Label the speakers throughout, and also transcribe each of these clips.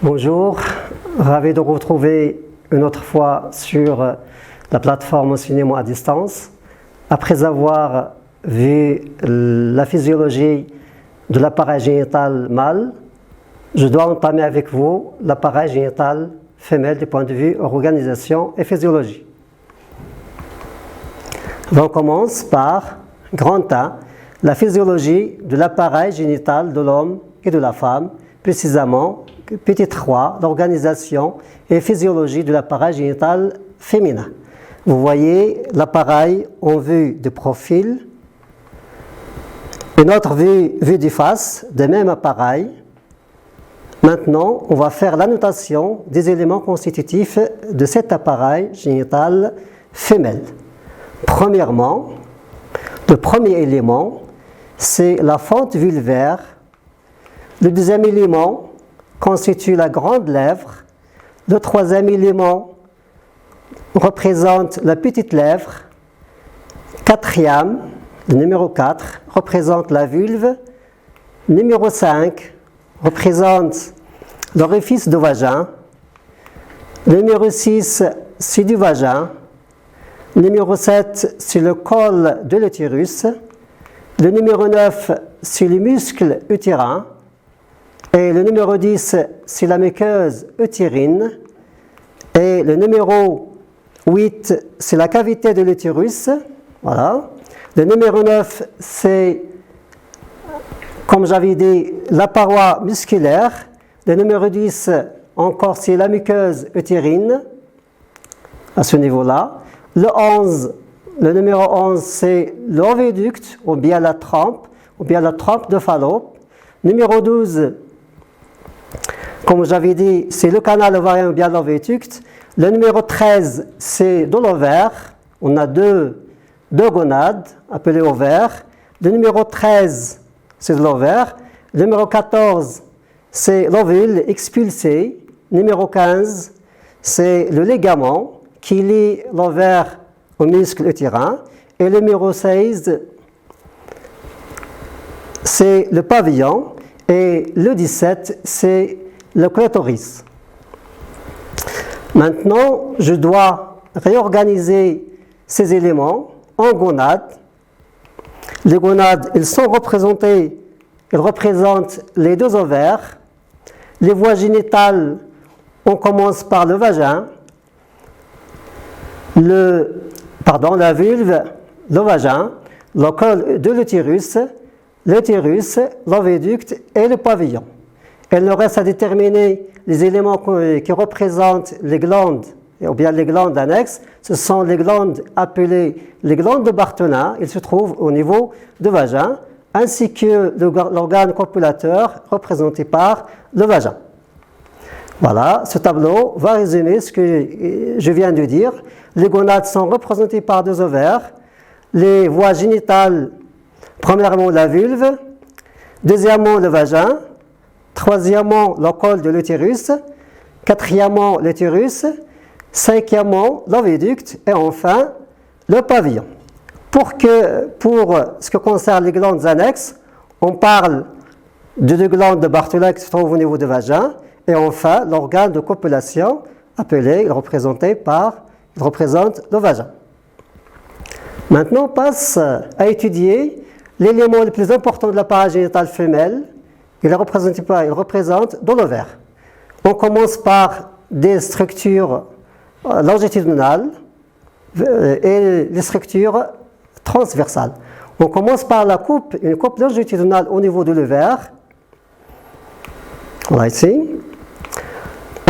Speaker 1: Bonjour, ravi de vous retrouver une autre fois sur la plateforme Enseignement à distance. Après avoir vu la physiologie de l'appareil génital mâle, je dois entamer avec vous l'appareil génital femelle du point de vue organisation et physiologie. On commence par grand A, la physiologie de l'appareil génital de l'homme et de la femme, précisément petit 3, l'organisation et physiologie de l'appareil génital féminin. Vous voyez l'appareil en vue de profil, une autre vue de face de même appareil. Maintenant, on va faire l'annotation des éléments constitutifs de cet appareil génital femelle. Premièrement, le premier élément, c'est la fente vulvaire. Le deuxième élément constitue la grande lèvre. Le troisième élément représente la petite lèvre. Quatrième, le numéro 4, représente la vulve. Numéro 5 représente l'orifice du vagin. Le numéro 6, c'est du vagin. Le numéro 7, c'est le col de l'utérus. Le numéro 9, c'est les muscles utérins. Et le numéro 10, c'est la muqueuse utérine. Et le numéro 8, c'est la cavité de l'utérus. Voilà. Le numéro 9, c'est, comme j'avais dit, la paroi musculaire. Le numéro 10, encore, c'est la muqueuse utérine, à ce niveau-là. Le numéro 11, c'est l'oviducte, ou bien la trompe de Fallope. Numéro 12, comme j'avais dit, c'est le canal ovarien ou bien l'oviducte. Le numéro 13, c'est de l'ovaire. On a deux gonades appelées ovaires. Le numéro 13, c'est de l'ovaire. Le numéro 14, c'est l'ovule expulsé. Numéro 15, c'est le ligament qui lie l'ovaire au muscle utérin. Et le numéro 16, c'est le pavillon. Et le 17, c'est le clitoris. Maintenant, je dois réorganiser ces éléments en gonades. Les gonades, elles représentent les deux ovaires. Les voies génitales, on commence par le vagin, la vulve, le vagin, le col de l'utérus, l'oviducte et le pavillon. Il nous reste à déterminer les éléments qui représentent les glandes, ou bien les glandes annexes. Ce sont les glandes appelées les glandes de Bartholin. Ils se trouvent au niveau du vagin, ainsi que l'organe copulateur représenté par le vagin. Voilà, ce tableau va résumer ce que je viens de dire. Les gonades sont représentées par deux ovaires. Les voies génitales, premièrement la vulve, deuxièmement le vagin, troisièmement le col de l'utérus, quatrièmement l'utérus, cinquièmement l'oviducte et enfin le pavillon. Pour ce qui concerne les glandes annexes, on parle de deux glandes de Bartholin qui se trouvent au niveau du vagin et enfin l'organe de copulation appelé, représente le vagin. Maintenant on passe à étudier l'élément le plus important de l'appareil génital femelle. Il représente dans l'ovaire. On commence par des structures longitudinales et les structures transversales. On commence par une coupe longitudinale au niveau de l'ovaire. Voilà ici.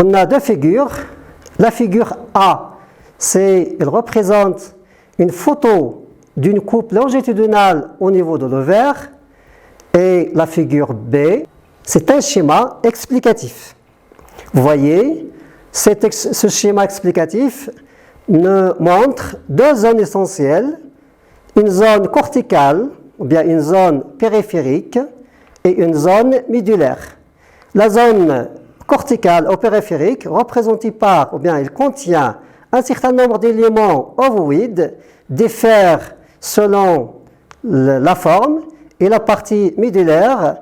Speaker 1: On a deux figures. La figure A, elle représente une photo d'une coupe longitudinale au niveau de l'ovaire. Et la figure B, c'est un schéma explicatif. Vous voyez, ce schéma explicatif nous montre deux zones essentielles, une zone corticale, ou bien une zone périphérique, et une zone médulaire. La zone corticale ou périphérique, représentée par, ou bien elle contient un certain nombre d'éléments ovoïdes, diffèrent selon la forme, et la partie médulaire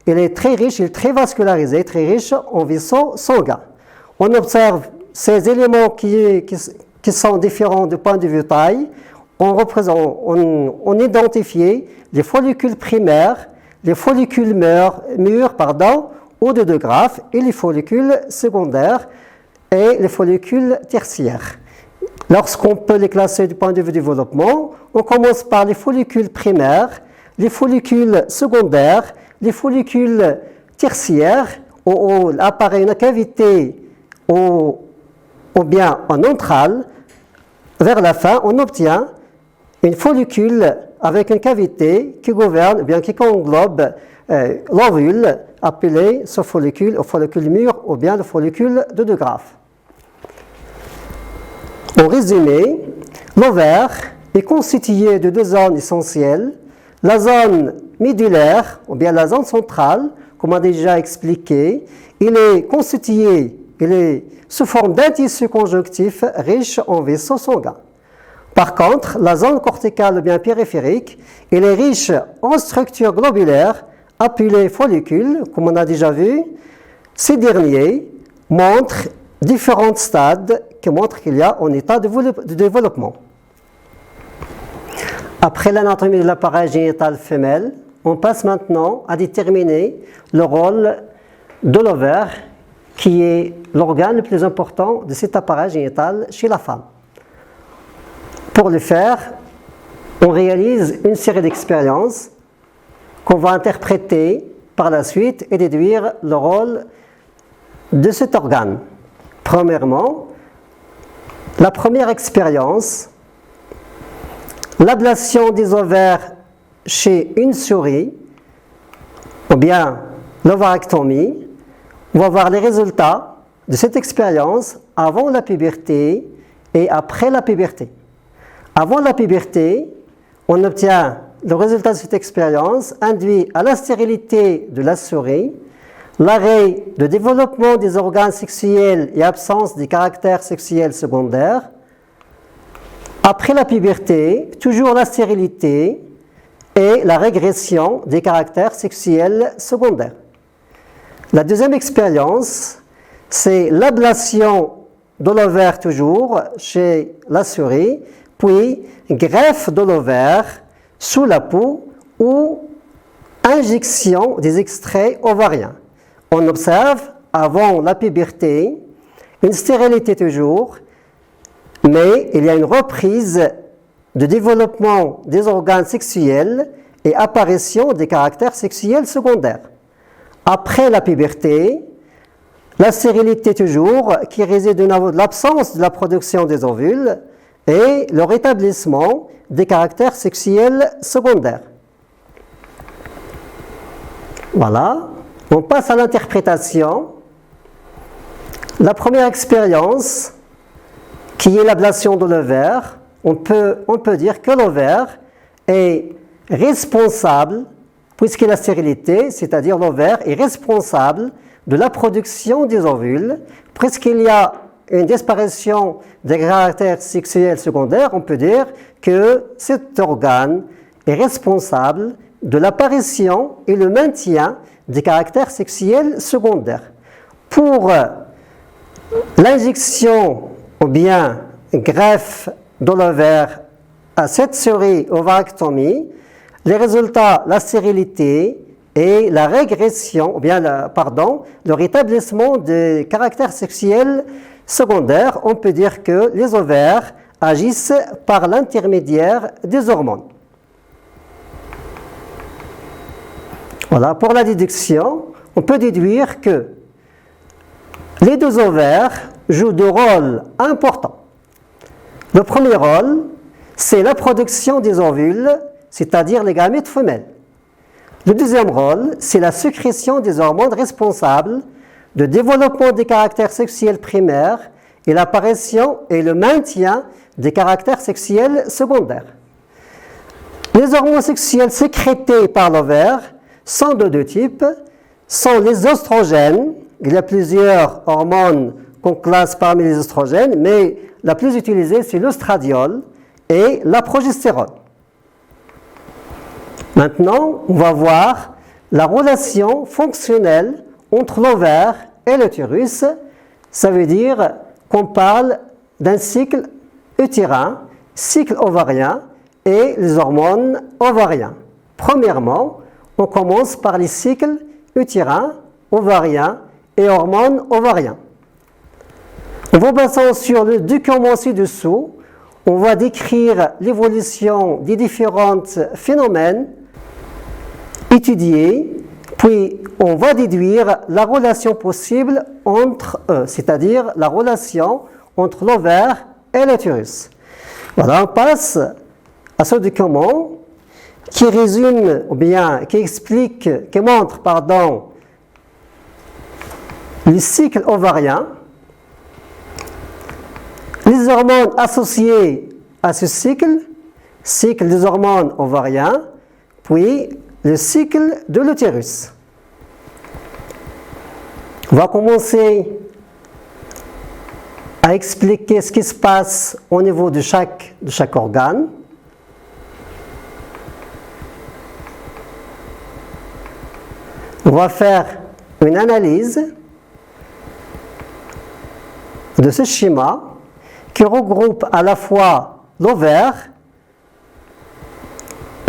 Speaker 1: il est très riche, il est très vascularisé, très riche en vaisseaux sanguins. On observe ces éléments qui sont différents du point de vue taille. On identifie les follicules primaires, les follicules mûrs, au-dessus de graphe, et les follicules secondaires et les follicules tertiaires. Lorsqu'on peut les classer du point de vue du développement, on commence par les follicules primaires, les follicules secondaires, les follicules tertiaires, où apparaît une cavité ou bien en entrale. Vers la fin, on obtient une follicule avec une cavité qui gouverne, bien qui englobe l'ovule, appelé ce follicule, le follicule mûr ou bien le follicule de De Graaf. En résumé, l'ovaire est constitué de deux zones essentielles, la zone médullaire ou bien la zone centrale, comme on a déjà expliqué. Il est constitué, il est sous forme d'un tissu conjonctif riche en vaisseaux sanguins. Par contre, la zone corticale ou bien périphérique, elle est riche en structures globulaires appelées follicules, comme on a déjà vu. Ces derniers montrent différents stades qui montrent qu'il y a un état de développement. Après l'anatomie de l'appareil génital femelle, on passe maintenant à déterminer le rôle de l'ovaire, qui est l'organe le plus important de cet appareil génital chez la femme. Pour le faire, on réalise une série d'expériences qu'on va interpréter par la suite et déduire le rôle de cet organe. Premièrement, la première expérience, l'ablation des ovaires chez une souris, ou bien l'ovarectomie. On va voir les résultats de cette expérience avant la puberté et après la puberté. Avant la puberté, on obtient le résultat de cette expérience induit à la stérilité de la souris, l'arrêt de développement des organes sexuels et absence des caractères sexuels secondaires. Après la puberté, toujours la stérilité et la régression des caractères sexuels secondaires. La deuxième expérience, c'est l'ablation de l'ovaire toujours chez la souris, puis greffe de l'ovaire sous la peau ou injection des extraits ovariens. On observe avant la puberté une stérilité toujours, mais il y a une reprise de développement des organes sexuels et apparition des caractères sexuels secondaires. Après la puberté, la stérilité toujours, qui réside au niveau de l'absence de la production des ovules et le rétablissement des caractères sexuels secondaires. Voilà, on passe à l'interprétation. La première expérience, qui est l'ablation de l'ovaire, on peut dire que l'ovaire est responsable, puisqu'il a la stérilité, c'est-à-dire l'ovaire est responsable de la production des ovules, puisqu'il y a une disparition des caractères sexuels secondaires, on peut dire que cet organe est responsable de l'apparition et le maintien des caractères sexuels secondaires. Pour l'injection ou bien greffe de l'ovaire à cette souris ovarectomie, les résultats, la stérilité et la régression, ou bien le rétablissement des caractères sexuels secondaires, on peut dire que les ovaires agissent par l'intermédiaire des hormones. Voilà, pour la déduction, on peut déduire que les deux ovaires jouent deux rôles importants. Le premier rôle, c'est la production des ovules, c'est-à-dire les gamètes femelles. Le deuxième rôle, c'est la sécrétion des hormones responsables de développement des caractères sexuels primaires et l'apparition et le maintien des caractères sexuels secondaires. Les hormones sexuelles sécrétées par l'ovaire sont de deux types, sont les oestrogènes. Il y a plusieurs hormones qu'on classe parmi les oestrogènes, mais la plus utilisée, c'est l'œstradiol et la progestérone. Maintenant, on va voir la relation fonctionnelle entre l'ovaire et l'utérus. Ça veut dire qu'on parle d'un cycle utérin, cycle ovarien et les hormones ovariennes. Premièrement, on commence par les cycles utérins, ovariens et hormones ovariennes. En vous basant sur le document ci-dessous, on va décrire l'évolution des différents phénomènes étudiés, puis on va déduire la relation possible entre eux, c'est-à-dire la relation entre l'ovaire et l'utérus. Voilà, on passe à ce document qui résume, ou bien qui explique, qui montre, le cycle ovarien, les hormones associées à ce cycle des hormones ovariennes, puis le cycle de l'utérus. On va commencer à expliquer ce qui se passe au niveau de chaque organe. On va faire une analyse de ce schéma qui regroupe à la fois l'ovaire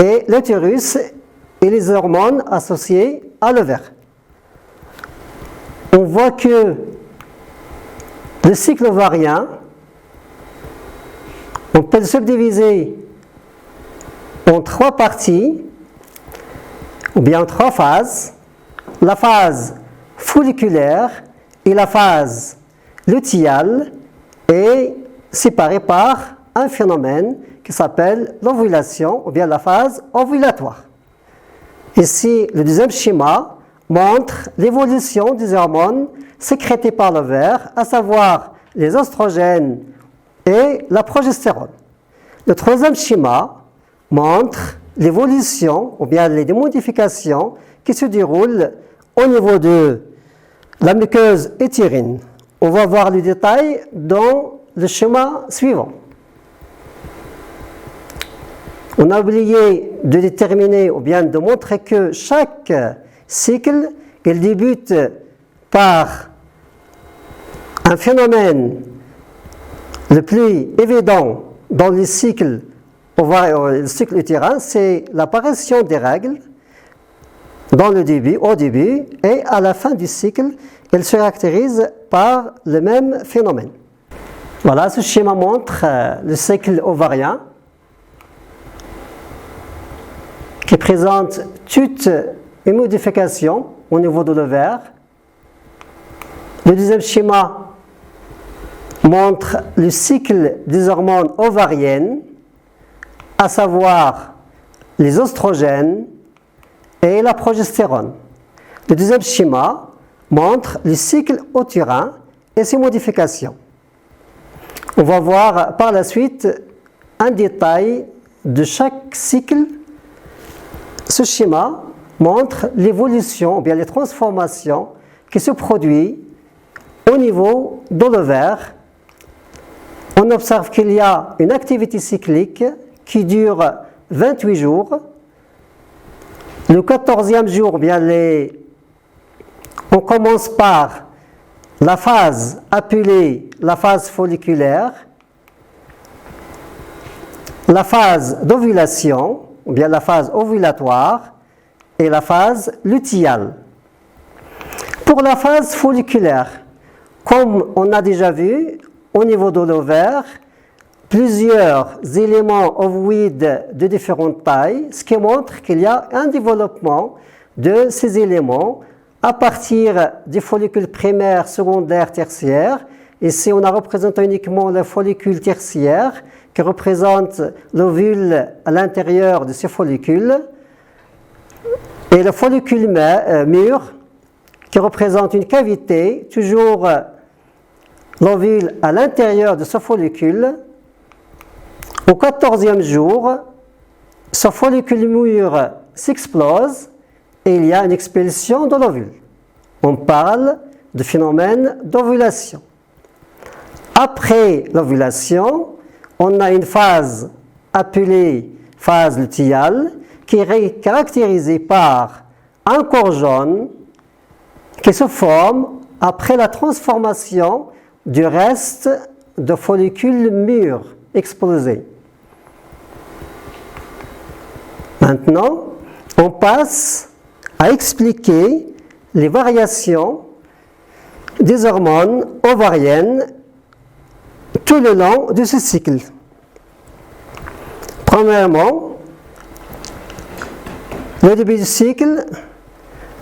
Speaker 1: et l'utérus et les hormones associées à l'ovaire. On voit que le cycle ovarien, on peut le subdiviser en trois parties, ou bien en trois phases. La phase folliculaire et la phase lutéale est séparée par un phénomène qui s'appelle l'ovulation ou bien la phase ovulatoire. Ici, le deuxième schéma montre l'évolution des hormones sécrétées par l'ovaire, à savoir les oestrogènes et la progestérone. Le troisième schéma montre l'évolution ou bien les modifications qui se déroulent au niveau de la muqueuse utérine. On va voir le détail dans le schéma suivant. On a oublié de déterminer ou bien de montrer que chaque cycle, il débute par un phénomène le plus évident dans le cycle utérin, c'est l'apparition des règles au début et à la fin du cycle, elle se caractérise par le même phénomène. Voilà, ce schéma montre le cycle ovarien qui présente toute une modification au niveau de l'ovaire. Le deuxième schéma montre le cycle des hormones ovariennes, à savoir les oestrogènes et la progestérone. Le deuxième schéma montre le cycle utérin et ses modifications. On va voir par la suite un détail de chaque cycle. Ce schéma montre l'évolution, ou bien les transformations qui se produisent au niveau de l'ovaire. On observe qu'il y a une activité cyclique qui dure 28 jours. Le 14e jour, on commence par la phase appelée la phase folliculaire, la phase d'ovulation, ou bien la phase ovulatoire, et la phase lutéale. Pour la phase folliculaire, comme on a déjà vu, au niveau de l'ovaire, plusieurs éléments ovoïdes de différentes tailles, ce qui montre qu'il y a un développement de ces éléments à partir des follicules primaires, secondaires, tertiaires. Ici, on a représenté uniquement le follicule tertiaire qui représente l'ovule à l'intérieur de ces follicules et le follicule mûr qui représente une cavité, toujours l'ovule à l'intérieur de ce follicule. Au 14e jour, ce follicule mûr s'explose et il y a une expulsion de l'ovule. On parle de phénomène d'ovulation. Après l'ovulation, on a une phase appelée phase lutéale qui est caractérisée par un corps jaune qui se forme après la transformation du reste de follicules mûrs explosés. Maintenant, on passe à expliquer les variations des hormones ovariennes tout le long de ce cycle. Premièrement, le début du cycle,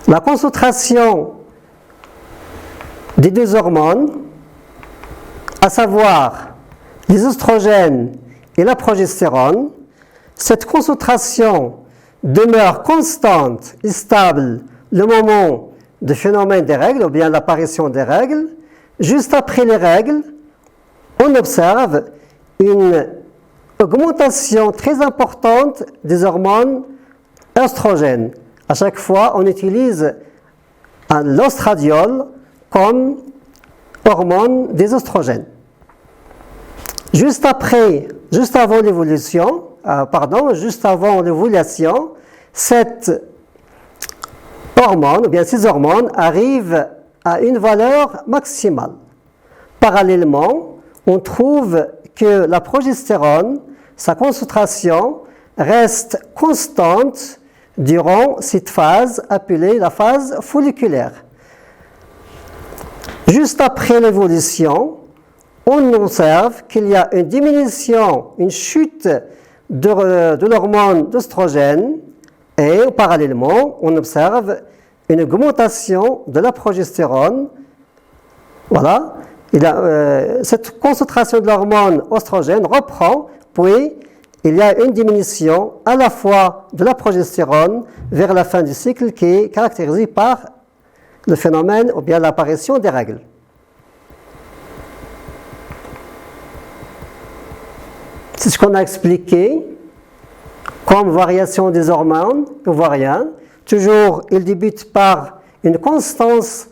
Speaker 1: la concentration des deux hormones, à savoir les oestrogènes et la progestérone, cette concentration demeure constante et stable le moment du phénomène des règles, ou bien l'apparition des règles. Juste après les règles, on observe une augmentation très importante des hormones œstrogènes. À chaque fois, on utilise l'ostradiol comme hormone des oestrogènes. Juste avant l'ovulation, cette hormone, ou bien ces hormones arrivent à une valeur maximale. Parallèlement, on trouve que la progestérone, sa concentration reste constante durant cette phase appelée la phase folliculaire. Juste après l'évolution, on observe qu'il y a une diminution, une chute de l'hormone d'œstrogène et parallèlement, on observe une augmentation de la progestérone. Voilà, cette concentration de l'hormone oestrogène reprend, puis il y a une diminution à la fois de la progestérone vers la fin du cycle qui est caractérisée par le phénomène ou bien l'apparition des règles. C'est ce qu'on a expliqué comme variation des hormones ovariennes. Toujours, il débute par une constance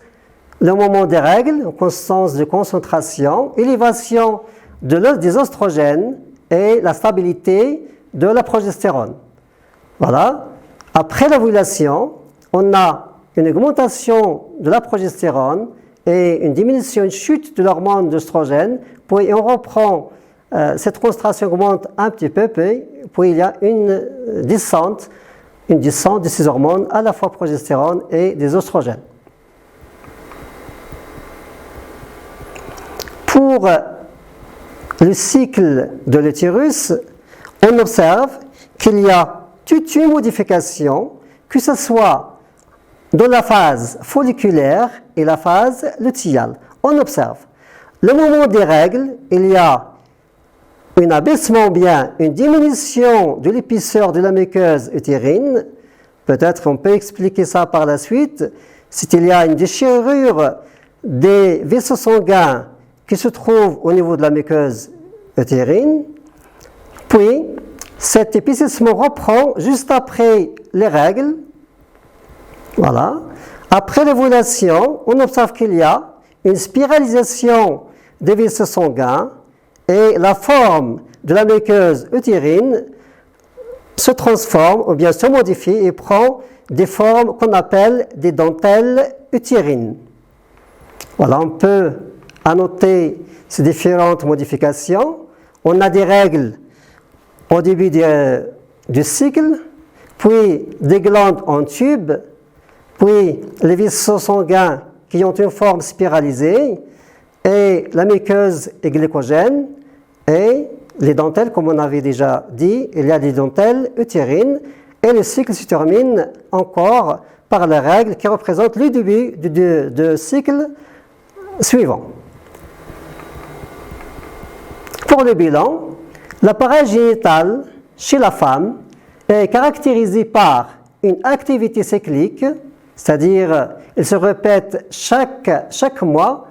Speaker 1: le moment des règles, une constance de concentration, élévation des oestrogènes et la stabilité de la progestérone. Voilà. Après l'ovulation, on a une augmentation de la progestérone et une diminution, une chute de l'hormone d'œstrogène, puis on reprend, cette concentration augmente un petit peu, puis il y a une descente de ces hormones, à la fois progestérone et des oestrogènes. Pour le cycle de l'utérus, on observe qu'il y a toute une modification, que ce soit dans la phase folliculaire et la phase lutéale. On observe, le moment des règles, il y a un abaissement, bien une diminution de l'épaisseur de la muqueuse utérine. Peut-être on peut expliquer ça par la suite. C'est qu'il y a une déchirure des vaisseaux sanguins qui se trouvent au niveau de la muqueuse utérine. Puis, cet épaississement reprend juste après les règles. Voilà. Après l'ovulation, on observe qu'il y a une spiralisation des vaisseaux sanguins et la forme de la muqueuse utérine se transforme ou bien se modifie et prend des formes qu'on appelle des dentelles utérines. Voilà, on peut annoter ces différentes modifications. On a des règles au début du cycle, puis des glandes en tube, puis les vaisseaux sanguins qui ont une forme spiralisée, et la muqueuse est glycogène, et les dentelles, comme on avait déjà dit, il y a des dentelles utérines, et le cycle se termine encore par les règles qui représentent le début du cycle suivant. Pour le bilan, l'appareil génital chez la femme est caractérisé par une activité cyclique, c'est-à-dire il se répète chaque mois,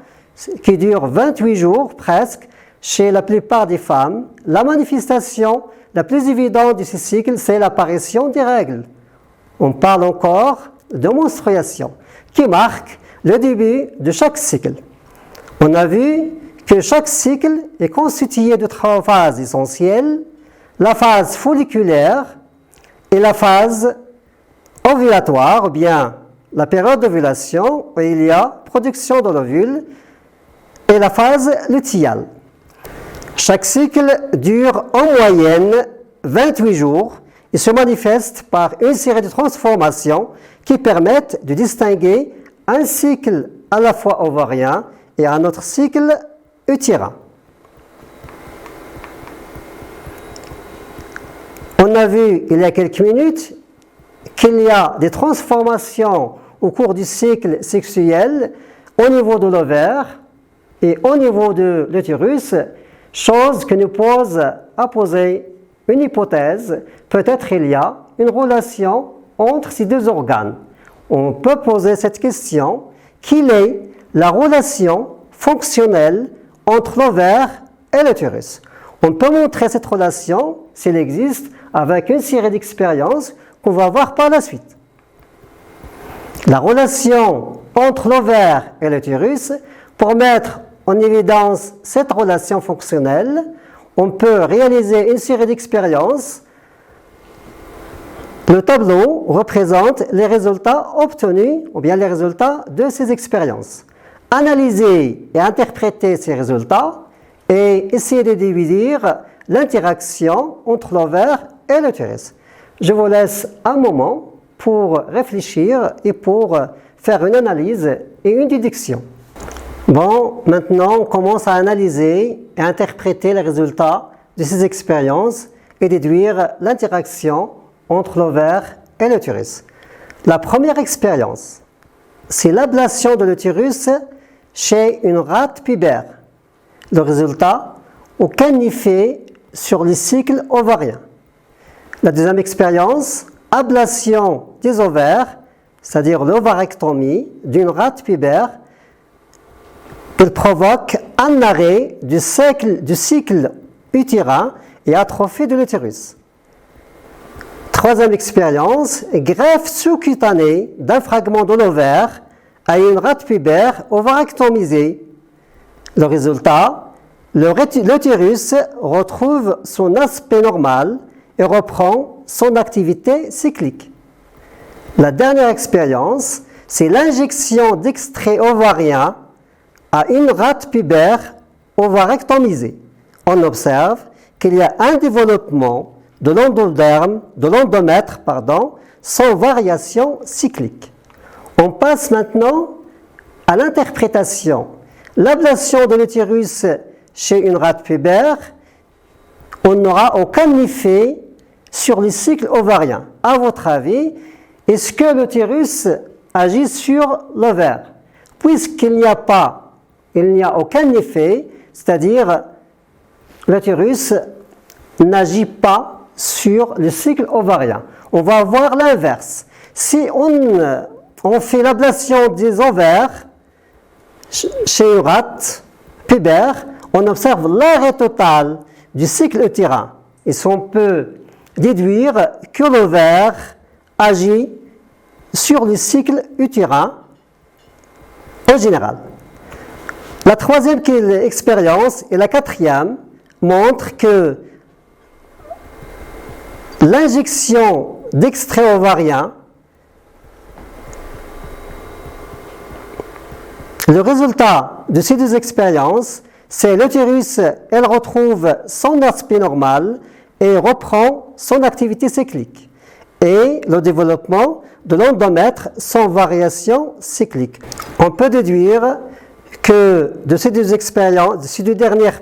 Speaker 1: qui dure 28 jours presque chez la plupart des femmes. La manifestation la plus évidente de ce cycle, c'est l'apparition des règles. On parle encore de menstruation, qui marque le début de chaque cycle. On a vu que chaque cycle est constitué de 3 phases essentielles, la phase folliculaire et la phase ovulatoire, ou bien la période d'ovulation où il y a production de l'ovule, et la phase lutéale. Chaque cycle dure en moyenne 28 jours et se manifeste par une série de transformations qui permettent de distinguer un cycle à la fois ovarien et un autre cycle utérin. On a vu il y a quelques minutes qu'il y a des transformations au cours du cycle sexuel au niveau de l'ovaire et au niveau de l'utérus, chose qui nous pose à poser une hypothèse. Peut-être il y a une relation entre ces deux organes. On peut poser cette question, quelle est la relation fonctionnelle entre l'ovaire et l'utérus? On peut montrer cette relation, s'il existe, avec une série d'expériences qu'on va voir par la suite. La relation entre l'ovaire et l'utérus, pour mettre en évidence cette relation fonctionnelle, on peut réaliser une série d'expériences. Le tableau représente les résultats obtenus, ou bien les résultats de ces expériences. Analyser et interpréter ces résultats et essayer de déduire l'interaction entre l'ovaire et l'utérus. Je vous laisse un moment pour réfléchir et pour faire une analyse et une déduction. Bon, maintenant on commence à analyser et interpréter les résultats de ces expériences et déduire l'interaction entre l'ovaire et l'utérus. La première expérience, c'est l'ablation de l'utérus chez une rate pubaire. Le résultat, aucun effet sur les cycles ovariens. La deuxième expérience, ablation des ovaires, c'est-à-dire l'ovarectomie d'une rate pubaire. Il provoque un arrêt du cycle utérin et atrophie de l'utérus. Troisième expérience, greffe sous-cutanée d'un fragment de l'ovaire à une rate pubaire ovarectomisée. Le résultat, l'utérus retrouve son aspect normal et reprend son activité cyclique. La dernière expérience, c'est l'injection d'extrait ovarien à une rate pubaire ovarectomisée. On observe qu'il y a un développement de l'endomètre, sans variation cyclique. On passe maintenant à l'interprétation. L'ablation de l'utérus chez une rate pubaire, on n'aura aucun effet sur les cycles ovariens. À votre avis, est-ce que l'utérus agit sur l'ovaire? Puisqu'il n'y a aucun effet, c'est-à-dire l'utérus n'agit pas sur le cycle ovarien. On va voir l'inverse. Si on fait l'ablation des ovaires chez une rate pubaire, on observe l'arrêt total du cycle utérin. Et on peut déduire que l'ovaire agit sur le cycle utérin en général. La troisième expérience et la quatrième montrent que l'injection d'extrait ovarien, le résultat de ces deux expériences, c'est l'utérus, elle retrouve son aspect normal et reprend son activité cyclique. Et le développement de l'endomètre sans variation cyclique. On peut déduire que de ces deux dernières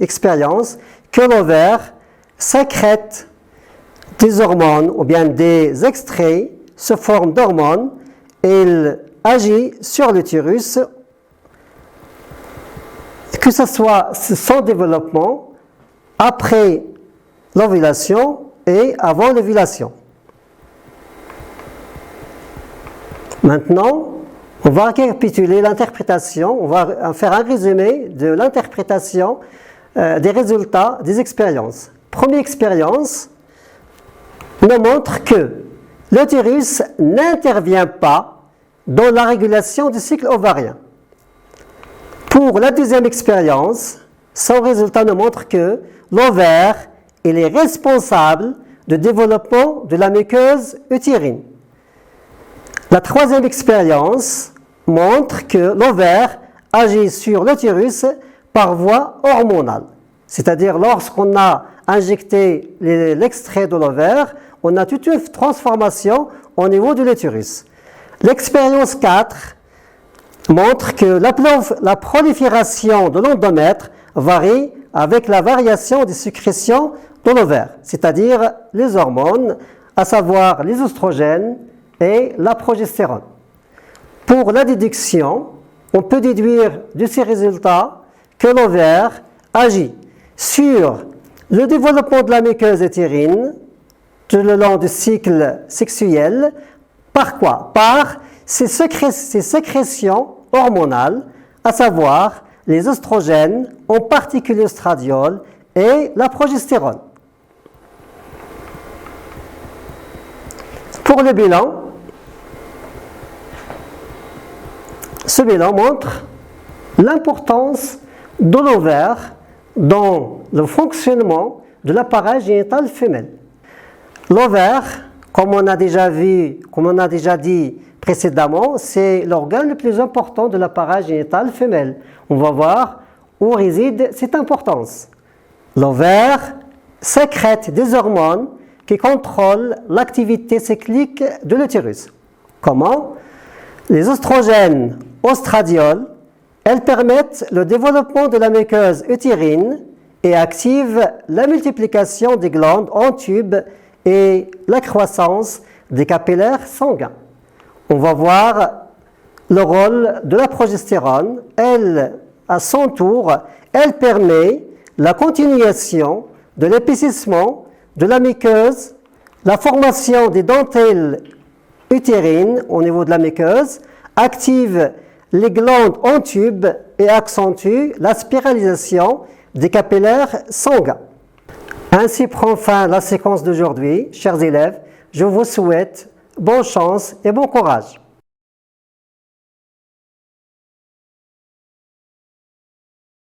Speaker 1: expériences, que l'ovaire sécrète des hormones ou bien des extraits sous forme d'hormones et il agit sur l'utérus, que ce soit son développement après l'ovulation et avant l'ovulation. Maintenant, on va récapituler l'interprétation, on va faire un résumé de l'interprétation des résultats des expériences. Première expérience nous montre que l'utérus n'intervient pas dans la régulation du cycle ovarien. Pour la deuxième expérience, son résultat nous montre que l'ovaire est responsable du développement de la muqueuse utérine. La troisième expérience montre que l'ovaire agit sur l'utérus par voie hormonale. C'est-à-dire lorsqu'on a injecté l'extrait de l'ovaire, on a toute une transformation au niveau de l'utérus. L'expérience 4 montre que la prolifération de l'endomètre varie avec la variation des sécrétions de l'ovaire, c'est-à-dire les hormones, à savoir les oestrogènes et la progestérone. Pour la déduction, on peut déduire de ces résultats que l'ovaire agit sur le développement de la muqueuse utérine tout le long du cycle sexuel. Par quoi? Par ces sécrétions hormonales, à savoir les oestrogènes, en particulier l'estradiol et la progestérone. Pour le bilan, ce bilan montre l'importance de l'ovaire dans le fonctionnement de l'appareil génital femelle. L'ovaire, comme on a déjà dit précédemment, c'est l'organe le plus important de l'appareil génital femelle. On va voir où réside cette importance. L'ovaire sécrète des hormones qui contrôlent l'activité cyclique de l'utérus. Comment? Les oestrogènes oestradiol, elles permettent le développement de la muqueuse utérine et activent la multiplication des glandes en tube et la croissance des capillaires sanguins. On va voir le rôle de la progestérone. Elle, à son tour, elle permet la continuation de l'épaississement de la muqueuse, la formation des dentelles utérines au niveau de la muqueuse, active les glandes en tube et accentue la spiralisation des capillaires sanguins. Ainsi prend fin la séquence d'aujourd'hui. Chers élèves, je vous souhaite bonne chance et bon courage.